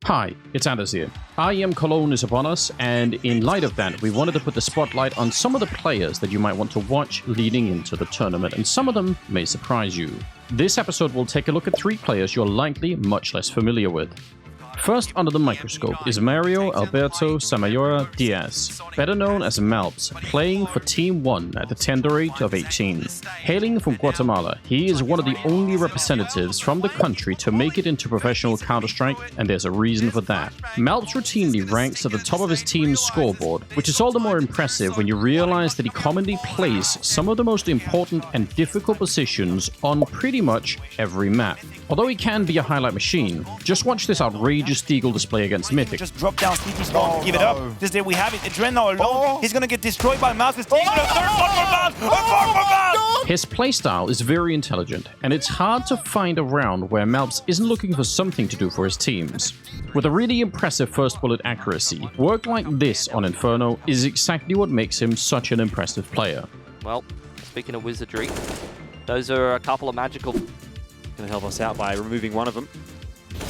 Hi, it's Anders here. IEM Cologne is upon us, and in light of that, we wanted to put the spotlight on some of the players that you might want to watch leading into the tournament, and some of them may surprise you. This episode will take a look at 3 players you're likely much less familiar with. First under the microscope is Mario Alberto Samayora Diaz, better known as malbs, playing for Team 1 at the tender age of 18. Hailing from Guatemala, he is one of the only representatives from the country to make it into professional Counter-Strike, and there's a reason for that. malbs routinely ranks at the top of his team's scoreboard, which is all the more impressive when you realize that he commonly plays some of the most important and difficult positions on pretty much every map. Although he can be a highlight machine, just watch this outrageous Deagle display against Mythic. Just drop down CT spawn, give it up. Just there we have it. Adren now alone. He's gonna get destroyed by malbs. He's taking a third one for malbs. A fourth for malbs. His playstyle is very intelligent, and it's hard to find a round where malbs isn't looking for something to do for his teams. With a really impressive first bullet accuracy, work like this on Inferno is exactly what makes him such an impressive player. Well, speaking of wizardry, those are a couple of magical... Going to help us out by removing one of them.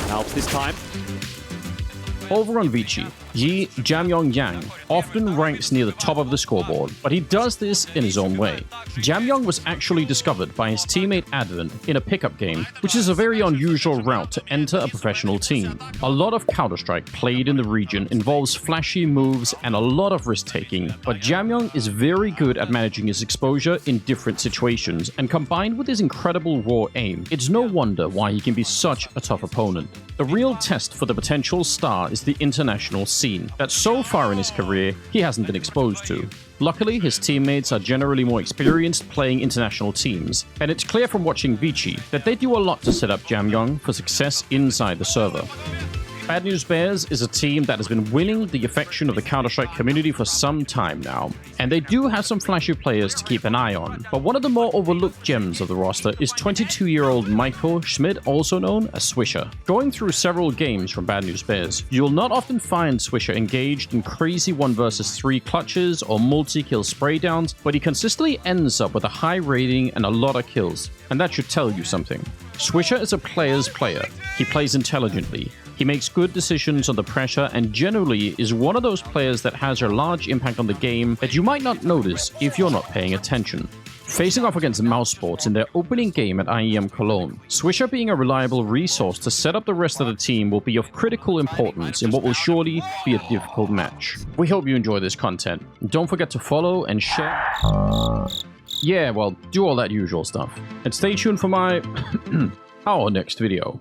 malbs this time. Over on Vici, JamYoung often ranks near the top of the scoreboard, but he does this in his own way. JamYoung was actually discovered by his teammate Advent in a pickup game, which is a very unusual route to enter a professional team. A lot of Counter-Strike played in the region involves flashy moves and a lot of risk-taking, but JamYoung is very good at managing his exposure in different situations, and combined with his incredible raw aim, it's no wonder why he can be such a tough opponent. The real test for the potential star is the international scene that so far in his career he hasn't been exposed to. Luckily, his teammates are generally more experienced playing international teams, and it's clear from watching Vici that they do a lot to set up JamYoung for success inside the server. Bad News Bears is a team that has been winning the affection of the Counter-Strike community for some time now, and they do have some flashy players to keep an eye on, but one of the more overlooked gems of the roster is 22-year-old Michael Schmidt, also known as Swisher. Going through several games from Bad News Bears, you'll not often find Swisher engaged in crazy 1 versus 3 clutches or multi-kill spray downs, but he consistently ends up with a high rating and a lot of kills, and that should tell you something. Swisher is a player's player. He plays intelligently. He makes good decisions under pressure and generally is one of those players that has a large impact on the game that you might not notice if you're not paying attention. Facing off against mousesports in their opening game at IEM Cologne, Swisher being a reliable resource to set up the rest of the team will be of critical importance in what will surely be a difficult match. We hope you enjoy this content. Don't forget to follow and share. Yeah, well, do all that usual stuff. And stay tuned for my... our next video.